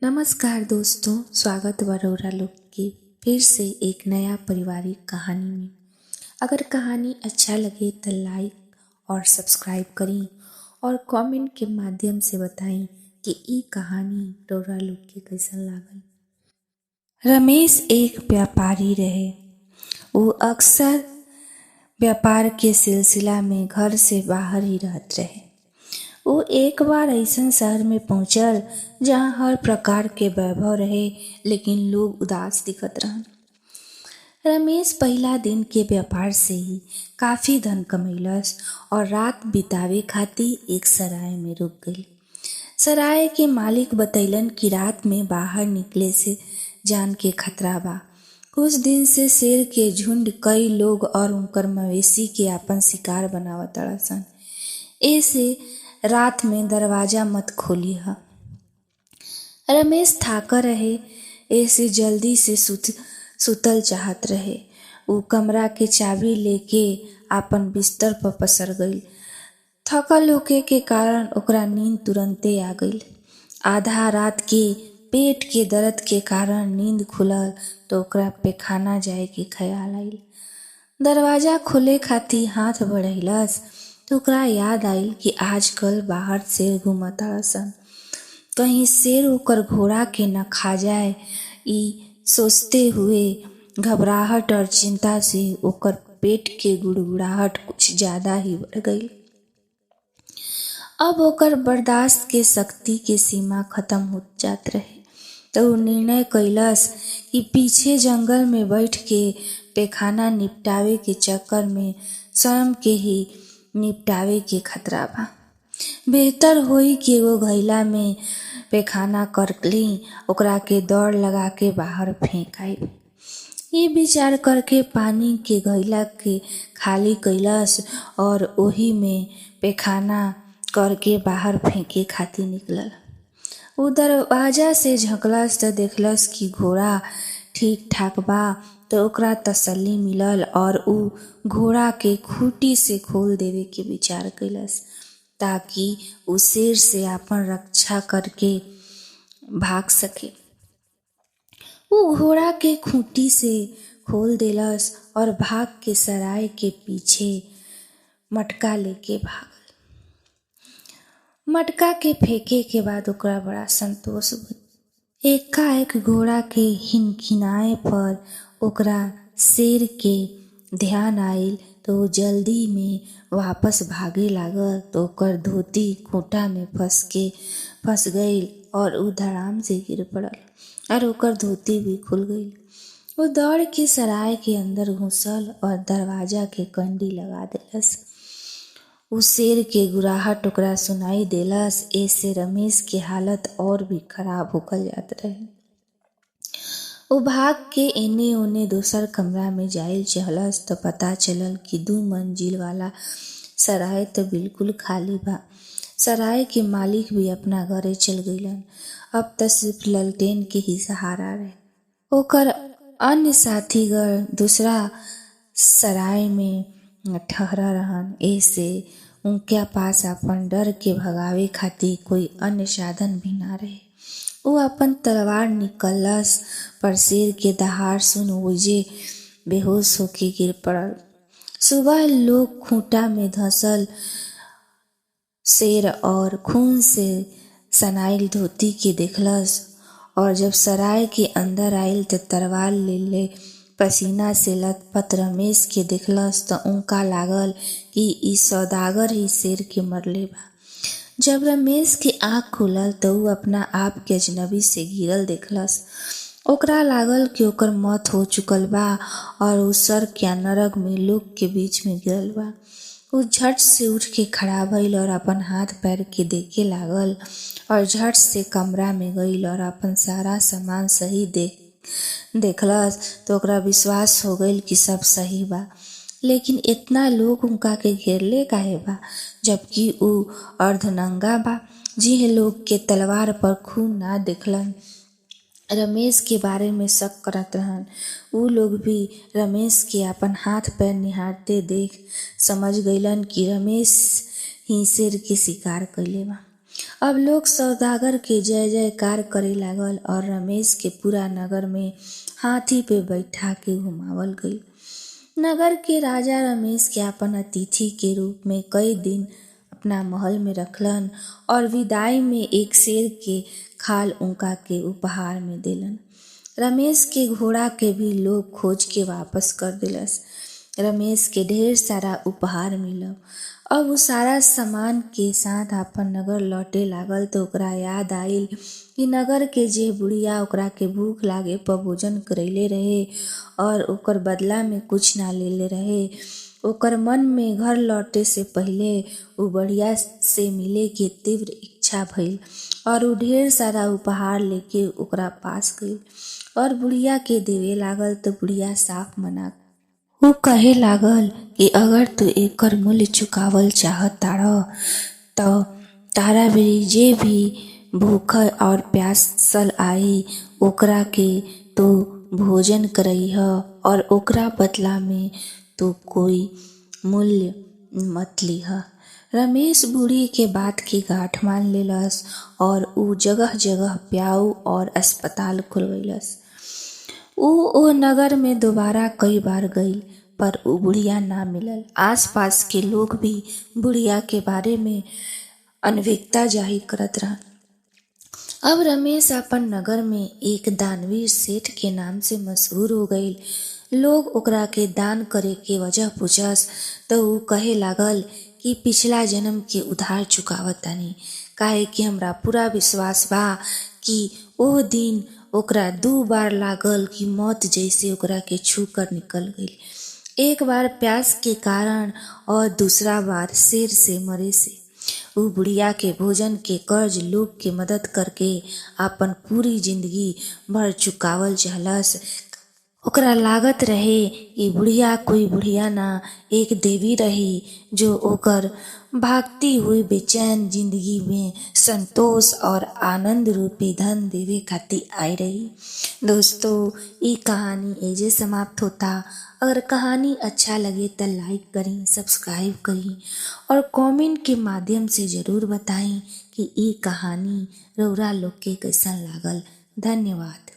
नमस्कार दोस्तों, स्वागत बा रउरा लोग के फिर से एक नया पारिवारिक कहानी में। अगर कहानी अच्छा लगे तो लाइक और सब्सक्राइब करी और कमेंट के माध्यम से बताई कि ई कहानी रउरा लोग के कैसन लागल। रमेश एक व्यापारी रहे। वो अक्सर व्यापार के सिलसिला में घर से बाहर ही रहत रहे। वो एक बार ऐसन शहर में पहुंचल जहां हर प्रकार के वैभव रहे, लेकिन लोग उदास दिखत रहन। रमेश पहला दिन के व्यापार से ही काफी धन कमैलस और रात बितावे खातिर एक सराय में रुक गई। सराय के मालिक बतैलन कि रात में बाहर निकले से जान के खतरा बा। कुछ दिन से शेर के झुंड कई लोग और उनकर मवेशी के अपन शिकार बनावत सन। ऐसे रात में दरवाजा मत खोलिह। रमेश थाका रहे, ऐसे जल्दी से सुतल चाहत रहे। वो कमरा के चाबी लेके अपन बिस्तर पर पसर गई। थकल होके के कारण ओकरा नींद तुरंते आ गई। आधा रात के पेट के दर्द के कारण नींद खुलल तो ओकरा पैखाना जाए के ख्याल आइल। दरवाजा खोले खातिर हाथ बढ़ैलस तो ओकरा याद आइल कि आजकल बाहर शेर घूमता सन। कहीं शेर ओकर घोड़ा के न खा जाए, ई सोचते हुए घबराहट और चिंता से ओकर पेट के गुड़गुड़ाहट कुछ ज्यादा ही बढ़ गई। अब ओकर बर्दाश्त के शक्ति के सीमा खत्म हो जात रहे तो वो निर्णय कैलस कि पीछे जंगल में बैठ के पैखाना निपटावे के चक्कर में स्वयं के ही निपटावे के खतरा बा। बेहतर होई कि एगो घैला में पैखाना कर ली, ओकरा के दौड़ लगा के बाहर फेंक आई। ये विचार करके पानी के घैला के खाली कैलस और ओही में पैखाना करके बाहर फेंके खातिर निकलल। वो दरवाजा से झंकलस तो देखलस कि घोड़ा ठीक ठाक बा तो ओकरा तसल्ली मिलल और ऊ घोड़ा के खूंटी से खोल देवे के विचार कैलस ताकि ऊ शेर से आपन रक्षा करके भाग सके। ऊ घोड़ा के खूंटी से खोल देलस और भाग के सराय के पीछे मटका लेके भागल। मटका के फेंके के बाद ओकरा बड़ा संतोष भइल। एकाएक घोड़ा के हिनखिनाए पर ओकरा शेर के ध्यान आइल तो वो जल्दी में वापस भागे लागल तो ओकर धोती खूंटा में फंस गईल और ऊ धड़ाम से गिर पड़ल और ओकर धोती भी खुल गईल। वो दौड़ के सराय के अंदर घुसल और दरवाजा के कंडी लगा देलस। उस शेर के गुराहट ओकरा सुनाई देलस। ऐसे रमेश के हालत और भी खराब होकर जात रहे। वो भाग के एने ओने दोसर कमरा में जाइल चहलस तो पता चलल कि 2 मंजिल वाला सराय तो बिल्कुल खाली बा। सराय के मालिक भी अपना घरे चल गईलन। अब तो सिर्फ ललटेन के ही सहारा रहे। ओकर अन्य साथीगण दूसरा सराय में ठहरा रहन। ऐसे उनके पास अपन डर के भगावे खातिर कोई अन्य साधन भी ना रहे। वो अपन तलवार निकलस पर शेर के दहाड़ सुन ओजे बेहोश होके गिर पड़ल। सुबह लोग खूंटा में धंसल शेर और खून से सनाइल धोती के देखलस और जब सराय के अंदर आइल तो तलवार ले पसीना से लथपथ रमेश के देखलस तो उनका लागल कि ई सौदागर ही शेर के मरले बा। जब रमेश के आँख खुलल तो ऊ अपना आप के अजनबी से गिरल देखलस। ओकरा लागल कि ओकर मौत हो चुकल बा और ऊ सर के नरक में लोग के बीच में गिरल बा। ऊ झट से उठ के खड़ा भइल और अपन हाथ पैर के देखे लागल और झट से कमरा में गईल और अपन सारा सामान सही देखलस तो ओकरा विश्वास हो गईल कि सब सही बा। लेकिन इतना लोग उनका के घेरले काहे बा जबकि ऊ अर्धनंगा बा। जिह लोग के तलवार पर खून ना देखलन रमेश के बारे में शक करत रहन, ऊ लोग भी रमेश के अपन हाथ पैर निहारते देख समझ गईलन कि रमेश ही शेर के शिकार कइले बा। अब लोग सौदागर के जय जयकार करे लागल और रमेश के पूरा नगर में हाथी पे बैठा के घुमावल गई। नगर के राजा रमेश के अपन अतिथि के रूप में कई दिन अपना महल में रखलन और विदाई में एक शेर के खाल उनका के उपहार में देलन। रमेश के घोड़ा के भी लोग खोज के वापस कर दिलस। रमेश के ढेर सारा उपहार मिलल। अब वो सारा सामान के साथ अपन नगर लौटे लागल तो ओकरा याद आइल कि नगर के जे बुढ़िया ओकरा के भूख लागे पर भोजन करैले रहे और ओकर बदला में कुछ ना लेले रहे। ओकर मन में घर लौटे से पहिले वो बढ़िया से मिले के तीव्र इच्छा भइल और वो ढेर सारा उपहार लेके ओकरा पास गई और बुढ़िया के देवे लागल तो बुढ़िया साफ मना। वो कहे लागल कि अगर तू एकर मूल्य चुकावल चाहत ताड़ तो तारा बेरी जे भी भूखल और प्यासल आई ओकरा के तो भोजन करइह और ओकरा बदला में तो कोई मूल्य मत लिह। रमेश बूढ़ी के बात की गांठ मान लेलस और ऊ जगह जगह प्याऊ और अस्पताल खुलवैलस। ओ नगर में दोबारा कई बार गई पर ऊ बुढ़िया ना मिलल। आसपास के लोग भी बुढ़िया के बारे में अनभिज्ञता जाहिर करत रहन। अब रमेश अपन नगर में एक दानवीर सेठ के नाम से मशहूर हो गई। लोग ओकरा के दान करे के वजह पूछस तो ऊ कहे लागल कि पिछला जन्म के उधार चुकावत तानी, काहे कि हमरा पूरा विश्वास बा कि ओह दिन ओकरा 2 बार लागल कि मौत जैसे ओकरा के छू कर निकल गई। एक बार प्यास के कारण और दूसरा बार शेर से मरे से। ऊ बुढ़िया के भोजन के कर्ज लोग के मदद करके अपन पूरी जिंदगी भर चुकावल चाहलस। ओकरा लागत रहे कि बुढ़िया कोई बुढ़िया ना एक देवी रही जो ओकर भागती हुई बेचैन जिंदगी में संतोष और आनंद रूपी धन देवे खातिर आई रही। दोस्तों, ये कहानी एजे समाप्त होता। अगर कहानी अच्छा लगे तो लाइक करी, सब्सक्राइब करी और कमेंट के माध्यम से जरूर बताई कि ये कहानी रउरा लोग के कैसन लागल। धन्यवाद।